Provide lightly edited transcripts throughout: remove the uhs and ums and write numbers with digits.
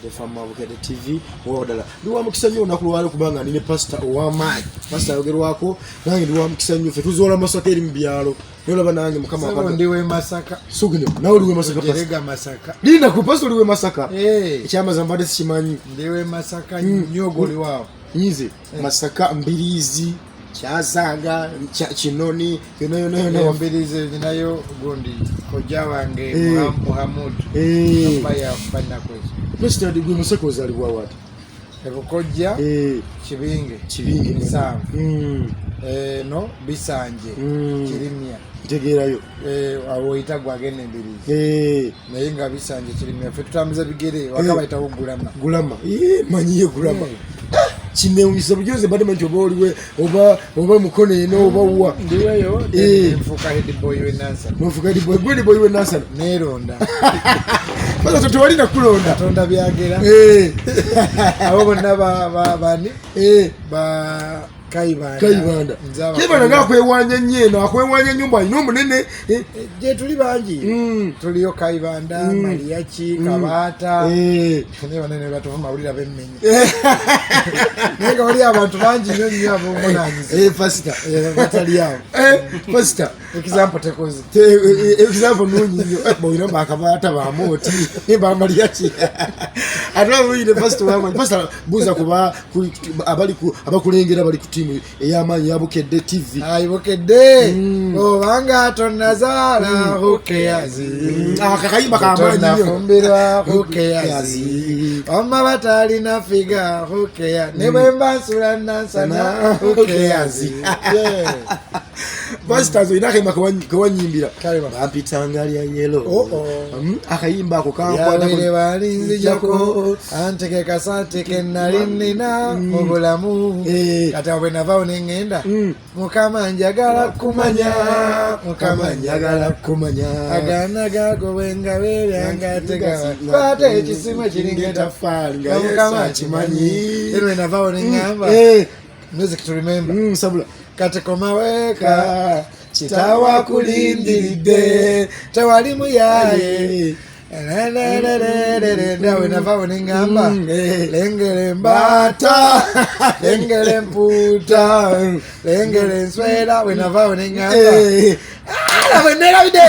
the Fama Bugembe TV wodala ndiwa mukisa nnyo nakulwala kubanga nine pastor Owamaanyi pastor yogerwako nange ndiwa mukisa nnyo fe tuzola masaka eri mbyalo nolaba nange mukama akaba ndiwe Masaka sugine nawe ndiwe Masaka pastor Masaka linda ku pastor ndiwe Masaka ekyama zambade sikimanyi ndiwe Masaka nyogoli wao nyize Masaka Mbirizi Kyazaga Kinoni yono Mbirizi nayo gundi koja wange Muhammad baya fanya kwezi Mr. Digwe Masaka ozalibwa wati ebukojja kibinge bisanga no bisanje kirimya ntegerayo awo itagwa agene Mbirizi naye nga bisanje kirimya fe tutambiza bigere wakabaita gulama manyiye gulama kinewisa bujoze badement oboliwe oba mukono eno oba uwa ndiweyo mfuka head boy we Nansa mfuka head boy we Nansa neronda bado tutwalina kulonda tonda byagera abo bonna bani ba Kaibanda ngakwewanya nyeno akwewanya nyumba ino munene je tuli banji tuliyo Kaibanda Mariachi Kabata ne banene batova mawulira bemmenye nenga wali abantu banji nyo abo monanyize pastor batali yao pastor example tekozi example nunyiyo boyino bakabata ba moti ba Mariachi atwa ile pastor wangu pastor buza kuba abakulengera bali ku Owamaanyi yabukedde TV ayibukedde obanga tonazala hukeyazi akakayimba kamaanyi fumbirwa hukeyazi oma batali na figa hukeya nebemba nsula nansana hukeyazi Pastors inakayimba kawanyimbira bampitangalya yelo akayimba ako kankwata yabire balinzi jako anteke kasante kenalinina mubulamu kata wenava nengenda mukama njagala kumanya agana gago wenga belyanga tega kwata ekisima kiringeta fanga mukama kimanyi wenava nengamba music to remember sabula kate komaweka chitawa kulindiridde tewali muyaye ndawe nava nengamba lengere mbata lengere mputa lengere nswera wenava nengamba wenera bide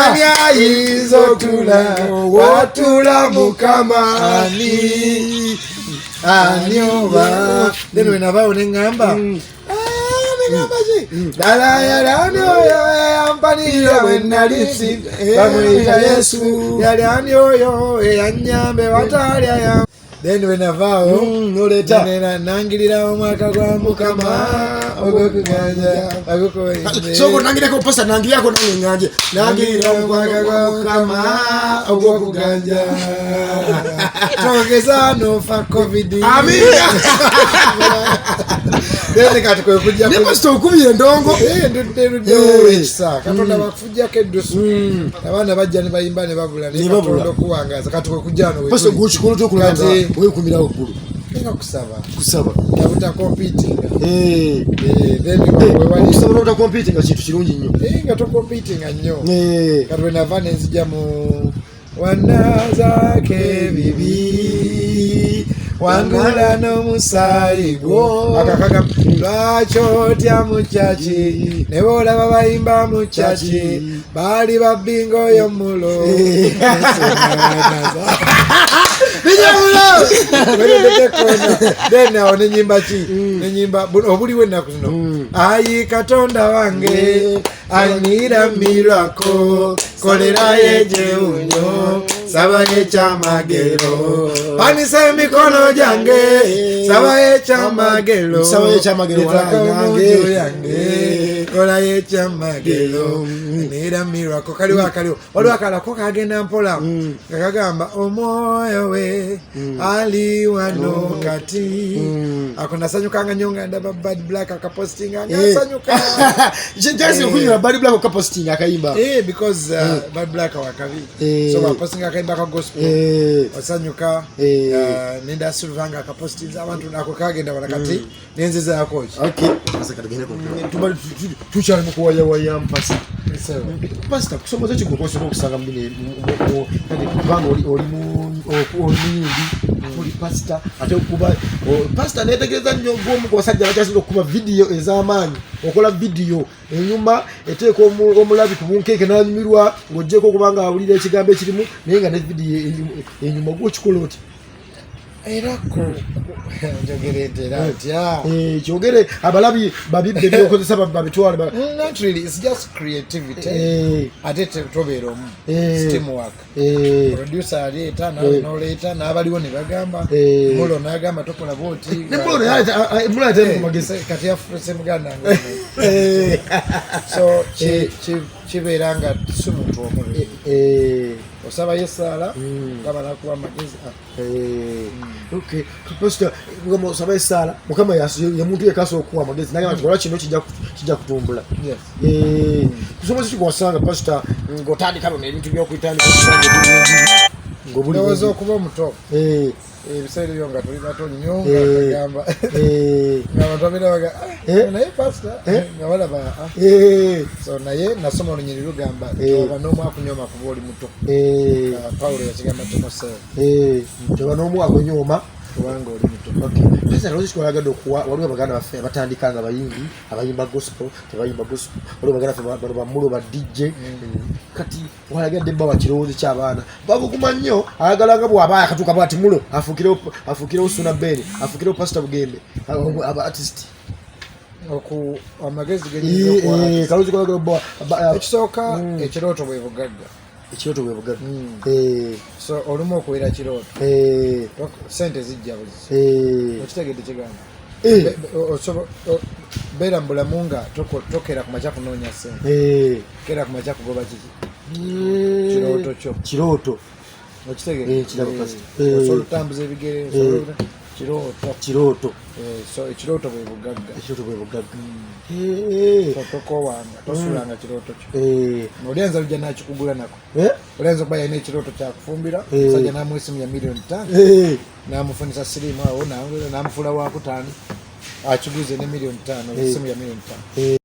anyayizotula watula mukama anioba then wenava nengamba dala yalani oyo yampanira wenalisi bamwita Yesu yalani oyo yanyambe watalya ya then wenavao noleta nangirira omwaka gwa mukama ogwokuganja agukoyinde soko nangireko posta nangirako nanganje nangirira omwaka gwa mukama ogwokuganja tongeza nofa covid amina dene katiko kujja ne pastor kubiye ndongo ekisa katonda bakufujja kedusu abana bajja ne bayimba ne babula ne batondo kuwangaza katiko kujja no pastor guchikolo to kulanga we kumira okulu nga kusaba yabuta competing then we wali kusaba uta competing kintu kirungi nnyo nga to competing nnyo katwe na vane nzija mu wanaza bibi wangala no musaligo akakaga lwacho tya muchachi nebola babayimba muchachi bali babingo yo mulo then awo nenyimba ki nenyimba obuli we naku zino ayi katonda wange anira mirako kolera yeje unyo sabaye chamagero panise mikono jange sabaye chamagero yange kolaye chamagero nira mirako kaliwa olwakala ko kagenda mpola kakagamba omwoyo we ali wano kati akona sanyukanga nyonga ndaba bad black akapostinga ngasanyuka jesi kunywa bad black akapostinga akayimba because bad black wakabi so apostinga akayimba ka gospel wasanyuka nenda sulvanga akapostinga abantu nako kagenda wanakati nenzeza yakochi okay sasa katagenda ko tuchale mukuwaya waya mpasa pastor kusoma zachi kukosa kusanga mbine kati kubango oli mu omuyimbi oli pasita ate okuba pasita netegereza nnyo ng'omu ku basajja bakyasinza okuba vidiyo ez'amaanyi okola vidiyo enyuma eteeka omulabi ku bunkeeke n'anyumirwa ng'oggyeko okuba nga awulira ekigambo ekirimu naye nga ne vidiyo enyuma gw'okikola oti era njogere ntera ntya kyogere abalabi babibbe byokozesa babitwale not really, it's just creativity ate tobeera omu teamwork producer aleeta nawe noleeta n'abaliwo ne bagamba mulo n'agamba tokola booti kati yafuse muganda nange so kibeera nga si muntu omu osaba yesaala nga banakuba amagezi okay pastor ngoma osaba yesaala mukama ya muntu yekaso okuwa amagezi naye abantu kino kijja kutumbula kusoma sisi kwasanga pastor ngotandika bano ebintu by'okuyitandika ngobuli ozo okuba omuto ebiseera ebyo nga tuli bato nnyo ngagamba ng'abantu abirabaga naye pastor nga balaba so naye nasoma olunyiri lugamba toba n'omwaka unyoma kuba oli muto Pawulo yakigamba Timoseewo toba n'omwaka unyoma kubanga oli muto pesa rozi twalagadde okuwa waliwo abaganda baffe batandika nga abayimba gospel tebayimba gospel waliwo baganda ffe bamulo ba DJ kati walagadde baba kirowoozo ky'abaana babuguma nnyo ayagala nga bw'aba akatuuka bw'ati mulo afuukirewo Suuna Ben afuukirewo pastor Bugembe aba artist amagezi kaloozi kwalaga ekisooka ekirooto bwe bugagga ekirooto bwe bugagga so olumu okubeera kirooto sente zijja buzi okitegedde kigamba beera mu bulamu nga tokera ku makya kunoonya sente kera ku makya kugoba kiki kirooto okitegedde osobola otambuza ebigere kirooto so ekirooto bwe bugagga tokowanga tosulanga kirooto kyo olyanza lujja nakikugula nako olyanza okuba yalina ekirooto kyakufumbira musajja namwesimu ya $5,000,000 namufunisa sirimu awo namufuula wakutaano akiguze ne $5,000,000 esimu ya $5,000,000